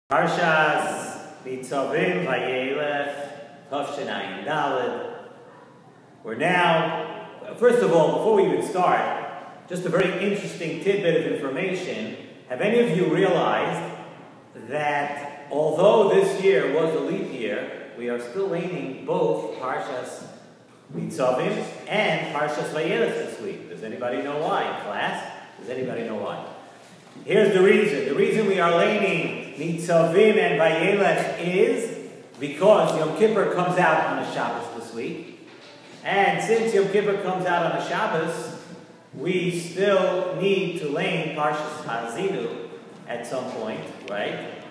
Parshiyos Nitzavim Vayelech Tavshin Daled. We're now, first of all, before we even start, just a very interesting tidbit of information. Have any of you realized that although this year was a leap year, we are still laning both Parshiyos Nitzavim and Parshiyos Vayelech this week? Does anybody know why, class? Does anybody know why? Here's the reason. The reason we are laning Nitzavim and Vayelech is because Yom Kippur comes out on a Shabbos this week. And since Yom Kippur comes out on a Shabbos, we still need to lane Parshas Hazinu at some point, right?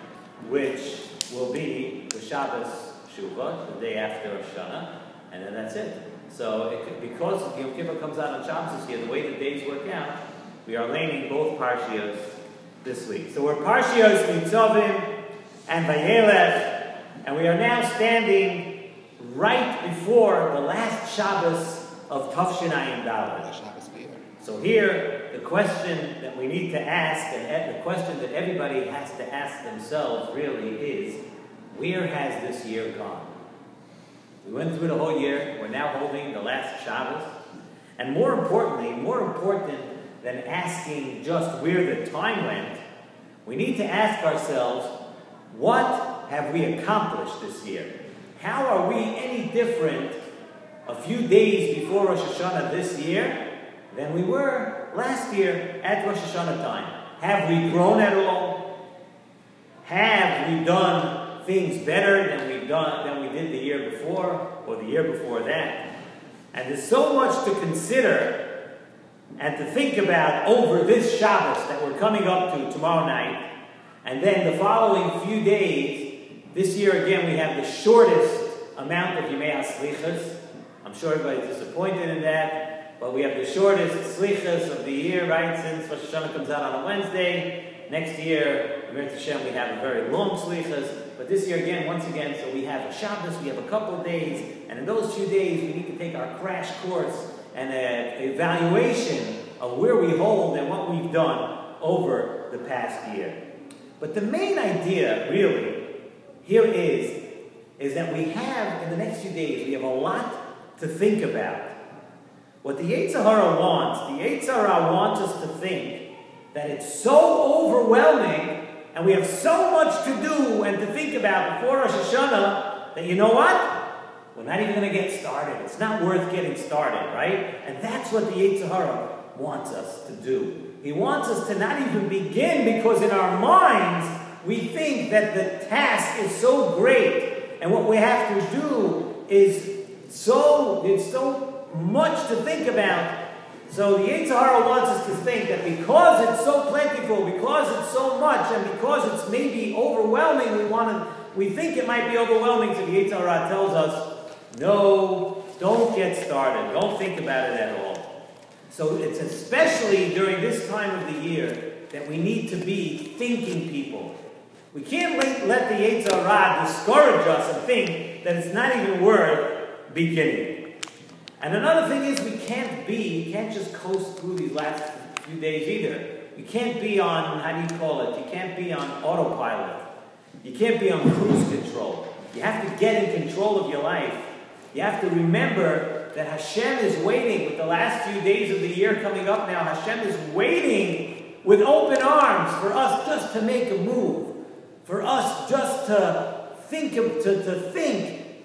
Which will be the Shabbos Shuvah, the day after Rosh Hashanah, and then that's it. So because Yom Kippur comes out on Shabbos this year, the way the days work out, we are laning both Parshiyos this week. So we're Parshiyos Nitzavim and Vayelech, and we are now standing right before the last Shabbos of Tavshin Daled. So here, the question that we need to ask, and the question that everybody has to ask themselves really is, where has this year gone? We went through the whole year, we're now holding the last Shabbos, and more importantly, more important than asking just where the time went, we need to ask ourselves, what have we accomplished this year? How are we any different a few days before Rosh Hashanah this year than we were last year at Rosh Hashanah time? Have we grown at all? Have we done things better than we did the year before or the year before that? And there's so much to consider and to think about over this Shabbos that we're coming up to tomorrow night, and then the following few days. This year again we have the shortest amount of Yimei HaSlichos. I'm sure everybody's disappointed in that, but we have the shortest Slichos of the year, right? Since Rosh Hashanah comes out on a Wednesday. Next year, Mir Hashem, we have a very long Slichos, but this year again, once again, so we have a Shabbos, we have a couple of days, and in those few days we need to take our crash course and an evaluation of where we hold and what we've done over the past year. But the main idea, really, here is that we have, in the next few days, we have a lot to think about. What the Yetzer Hara wants, the Yetzer Hara wants us to think that it's so overwhelming and we have so much to do and to think about before Rosh Hashanah that, you know what? We're not even going to get started. It's not worth getting started, right? And that's what the Yetzer Hara wants us to do. He wants us to not even begin because in our minds we think that the task is so great and what we have to do is so much to think about. So the Yetzer Hara wants us to think that because it's so plentiful, because it's so much, and because it's maybe overwhelming, we think it might be overwhelming. So the Yetzer Hara tells us, no, don't get started. Don't think about it at all. So it's especially during this time of the year that we need to be thinking people. We can't let the Yetzer Hara discourage us and think that it's not even worth beginning. And another thing is you can't just coast through these last few days either. You can't be on, you can't be on autopilot. You can't be on cruise control. You have to get in control of your life. You have to remember that Hashem is waiting with the last few days of the year coming up now. Hashem is waiting with open arms for us just to make a move. For us just to think,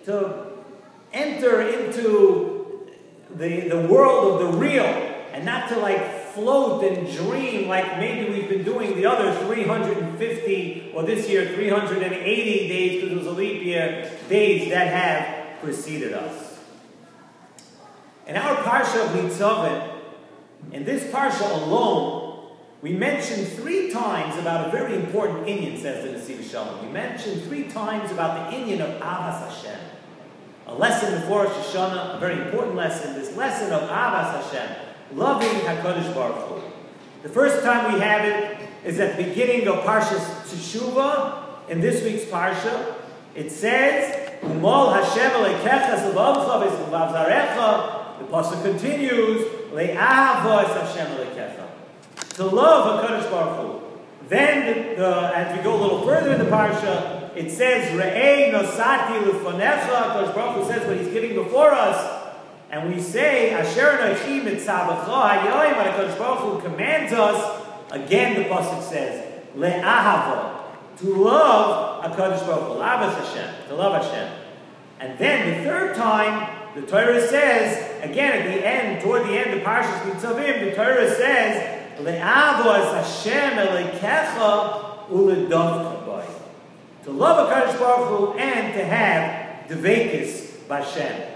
to enter into the world of the real and not to float and dream like maybe we've been doing the other 350 or this year 380 days because it was a leap year, days that have preceded us. In our Parsha of Nitzavim, in this Parsha alone, we mentioned 3 times about a very important inyan, says the Nesivos Shalom. We mentioned 3 times about the inyan of Avas Hashem. A lesson before Rosh Hashanah, a very important lesson, this lesson of Avas Hashem, loving HaKadosh Baruch Hu. The first time we have it is at the beginning of Parshas Teshuvah, in this week's Parsha. It says, Umol Hashem Elokecha Zevavcha V'Zevav Zarecha. The pasuk continues, Le'avos Hashem Elokecha. To love HaKadosh Baruch Hu. Then, as we go a little further in the parsha, it says, Re'ei nosati l'fonecha. HaKadosh Baruch Hu says what He's giving before us. And we say, Asher nochi mitzavacha hayoim, and HaKadosh Baruch Hu commands us. Again, the pasuk says, Le'ahava, to love HaKadosh Baruch Hu, L'avas Hashem, to love Hashem. And then the third time, the Torah says, again at the end, toward the end of Parshiyos Nitzavim, the Torah says, Le'avos Hashem elekecha uledovcha bai. To love HaKadosh Baruch Hu and to have devekis b'Hashem.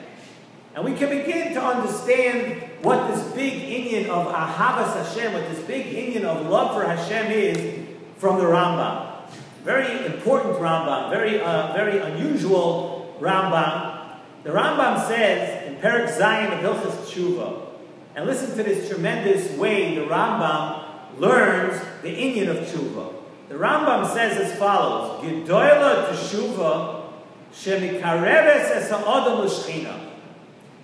And we can begin to understand what this big inyan of ahavas Hashem, what this big inyan of love for Hashem is from the Rambam. Very important Rambam, very unusual Rambam. The Rambam says in Perek Zayin of Hilchos Tshuva, and listen to this tremendous way the Rambam learns the inyan of Tshuva. The Rambam says as follows: Gedoyla Teshuva shemikareves es ha'adam l'shchina.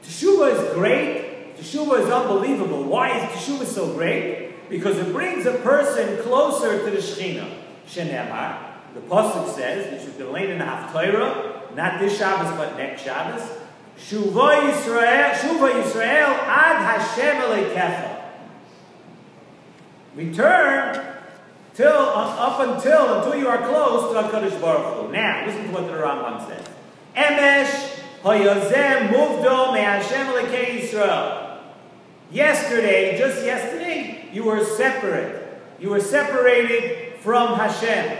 Teshuva is great. Teshuva is unbelievable. Why is Teshuva so great? Because it brings a person closer to the Shechina. Shenemar, the pasuk says, which is the lane in the Haftorah, not this Shabbos but next Shabbos. Shuva Yisrael ad Hashem elekecha. Return until you are close to HaKadosh Baruch Hu. Now, listen to what the Rambam says. Emesh hayozem muvdo me'Hashem elokei Yisrael. Yesterday, just yesterday, you were separate. You were separated from Hashem.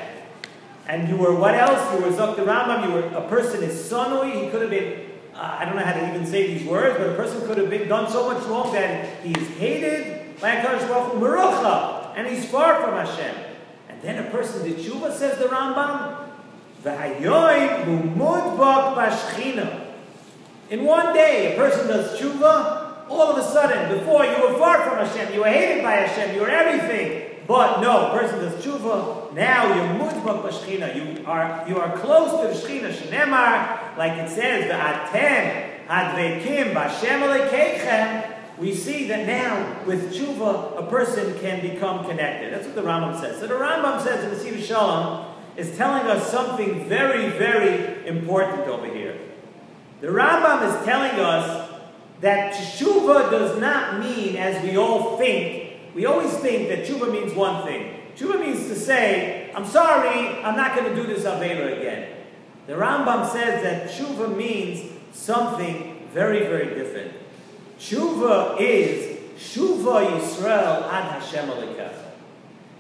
And you were what else? You were Zok the Rambam. You were a person is sonui. He could have been, I don't know how to even say these words, but a person could have been done so much wrong that he is hated by HaKadosh Baruch Hu, Merucha, and he's far from Hashem. And then a person did tshuva, says the Rambam, v'hayoim mumudbak b'shchina. In one day, a person does tshuva. All of a sudden, before you were far from Hashem, you were hated by Hashem, you were everything. But no, a person does tshuva, now you're mudbak b'shchina. You are close to the Shechina. Shenemar, like it says, v'atem hadvekim b'Hashem elekeichem. We see that now, with tshuva, a person can become connected. That's what the Rambam says. So the Rambam says in Nesivos Shalom is telling us something very, very important over here. The Rambam is telling us that tshuva does not mean, as we all think, we always think that tshuva means one thing. Tshuva means to say, I'm sorry, I'm not going to do this Avera again. The Rambam says that tshuva means something very, very different. Tshuva is Shuva Yisrael ad Hashem elekecha.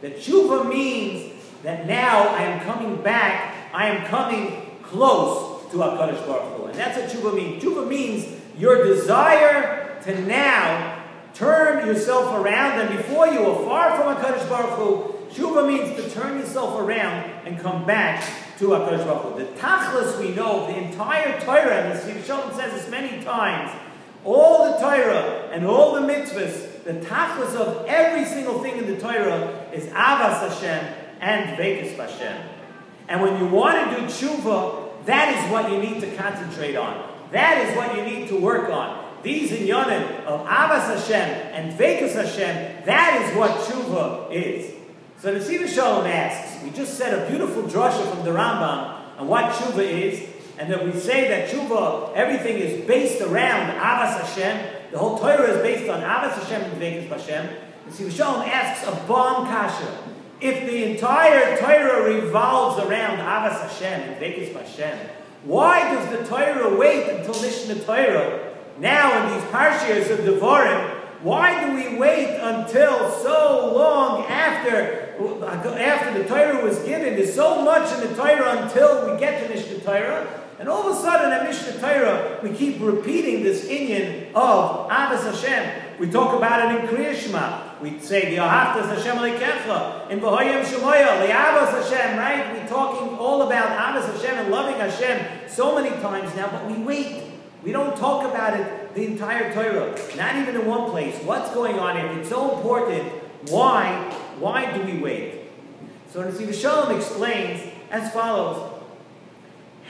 That tshuva means that now I am coming back, I am coming close to HaKadosh Baruch Hu. And that's what tshuva means. Tshuva means your desire to now turn yourself around, and before you were far from HaKadosh Baruch Hu, tshuva means to turn yourself around and come back to HaKadosh Baruch Hu. The tachlis we know, the entire Torah, and Nesivos Shalom says this many times, all the Torah and all the mitzvahs, the tachlis of every single thing in the Torah is avas Hashem and vekis Hashem. And when you want to do tshuva, that is what you need to concentrate on. That is what you need to work on. These inyanim of avas Hashem and vekis Hashem, that is what tshuva is. So the Nesivos Shalom asks, we just said a beautiful drasha from the Rambam on what tshuva is, and that we say that tshuva, everything is based around avas Hashem. The whole Torah is based on avas Hashem and vekis Hashem. Nesivos Shalom asks a bomb kasha. If the entire Torah revolves around avas Hashem and vekis Hashem, why does the Torah wait until Mishnah Torah? Now in these Parshiyos of Devarim, why do we wait until so long after the Torah was given? There's so much in the Torah until we get to Mishnah Torah. And all of a sudden at Mishnah Torah, we keep repeating this inyan of avas Hashem. We talk about it in Kriya Shema. We say, V'ahavtas Hashem elekecha, in V'hoyim Shemoya, Le'avas Hashem, right? We're talking all about avas Hashem and loving Hashem so many times now, but we wait. We don't talk about it the entire Torah, not even in one place. What's going on here? If it's so important, why do we wait? So Nesivos Shalom explains as follows.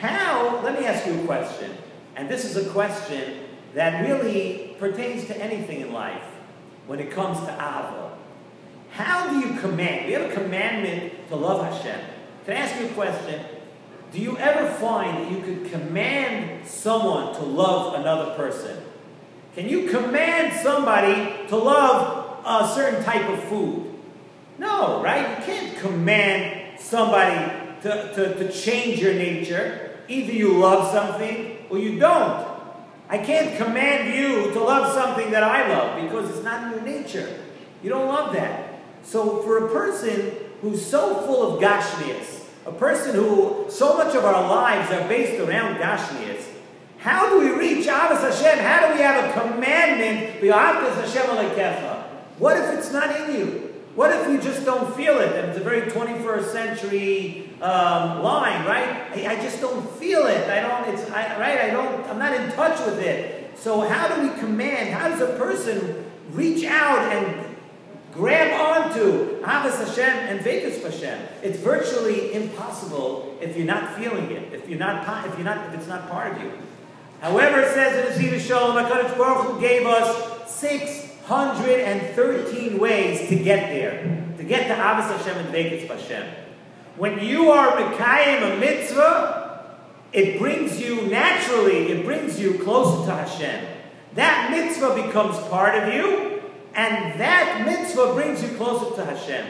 Let me ask you a question, and this is a question that really pertains to anything in life when it comes to Ava. How do you command? We have a commandment to love Hashem. Can I ask you a question? Do you ever find that you could command someone to love another person? Can you command somebody to love a certain type of food? No, right? You can't command somebody to change your nature. Either you love something or you don't. I can't command you to love something that I love because it's not in your nature. You don't love that. So for a person who's so full of gashmias, a person who so much of our lives are based around gashmias, how do we reach Ahavas Hashem? How do we have a commandment? What if it's not in you? What if you just don't feel it? And it's a very 21st century line, right? I just don't feel it. I'm not in touch with it. So how do we command? How does a person reach out and grab onto Ahavas Hashem and Vekas Hashem? It's virtually impossible if you're not feeling it. If it's not part of you. However, it says in Nesivos Shalom, HaKadosh Baruch Hu gave us 613 ways to get there, to get to Ahavas Hashem and Vekas Hashem. When you are Mekayim a mitzvah, it brings you closer to Hashem. That mitzvah becomes part of you, and that mitzvah brings you closer to Hashem.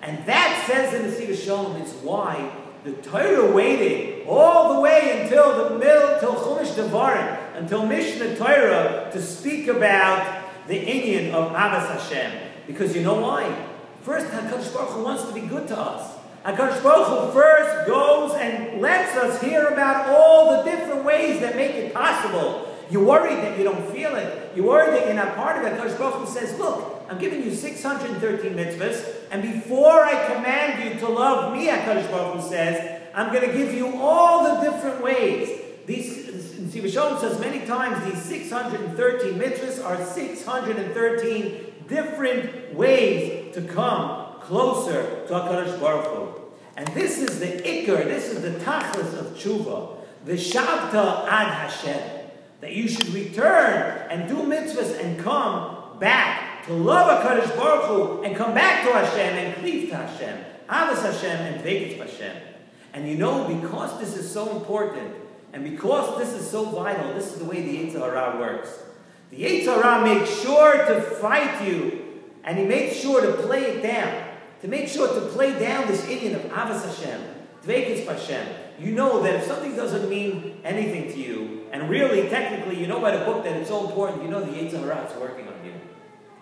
And that, says in the Nesivos Shalom, is why the Torah waited all the way until Chumash Devarim, until Mishnah Torah, to speak about the inyan of Ahavas Hashem. Because you know why? First, HaKadosh Baruch Hu wants to be good to us. HaKadosh Baruch Hu first goes and lets us hear about all the different ways that make it possible. You're worried that you don't feel it. You're worried that you're not part of it. HaKadosh Baruch Hu says, look, I'm giving you 613 mitzvahs, and before I command you to love me, HaKadosh Baruch Hu says, I'm going to give you all the different ways. Nesivos Shalom says many times these 613 mitzvahs are 613 different ways to come closer to HaKadosh Baruch Hu. And this is the ikar, this is the tachlis of tshuva, the shavta ad Hashem. That you should return and do mitzvahs and come back to love HaKadosh Baruch Hu and come back to Hashem and cleave to Hashem. Ahavas Hashem and Vekas Hashem. And you know, because this is so important and because this is so vital, this is the way the Yetzer Hara works. The Yetzer Hara makes sure to fight you, and he makes sure to play it down. To make sure to play down this inyan of Ahavas Hashem, Vekas Hashem. You know that if something doesn't mean anything to you, and really, technically, you know by the book that it's so important, you know the Yetzer Hara is working on you.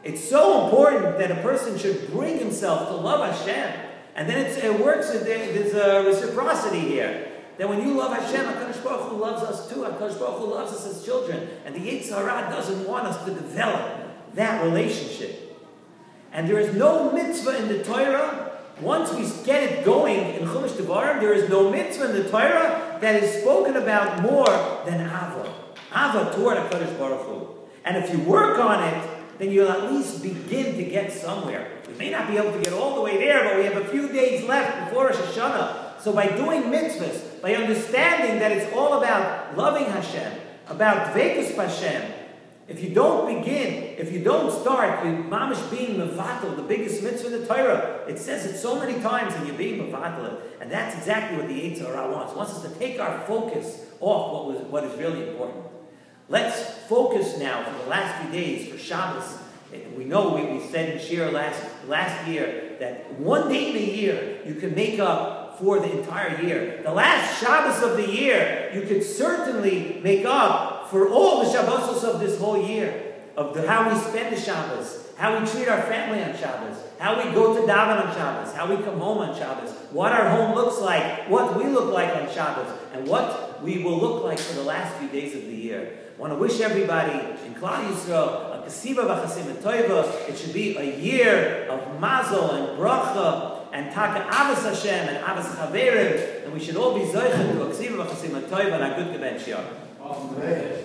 It's so important that a person should bring himself to love Hashem. And then it works, there's a reciprocity here. That when you love Hashem, HaKadosh Baruch Hu loves us too. HaKadosh Baruch Hu loves us as children. And the Yetzer Hara doesn't want us to develop that relationship. And there is no mitzvah in the Torah. Once we get it going in Chumash Devarim, there is no mitzvah in the Torah that is spoken about more than Ava. Ava toward HaKadosh Baruch Hu. And if you work on it, then you'll at least begin to get somewhere. We may not be able to get all the way there, but we have a few days left before Rosh Hashanah. So by doing mitzvahs, by understanding that it's all about loving Hashem, about Vekas Hashem, if you don't begin, if you don't start, you're mamish being mevatel, the biggest mitzvah in the Torah. It says it so many times, and you're being mevatel. And that's exactly what the Yetzer Hara wants. It wants us to take our focus off what is really important. Let's focus now for the last few days for Shabbos. We know we said in Shiur last year that one day in a year you can make up for the entire year. The last Shabbos of the year, you could certainly make up for all the Shabbosos of this whole year, of how we spend the Shabbos, how we treat our family on Shabbos, how we go to daven on Shabbos, how we come home on Shabbos, what our home looks like, what we look like on Shabbos, and what we will look like for the last few days of the year. I want to wish everybody in Klal Yisrael a kasiva v'chasim toiva. It should be a year of mazel and bracha and taka avos Hashem and avos chaverim, and we should all be zoichen to a kasiva v'chasim toiva and a good gebench yom. Amen.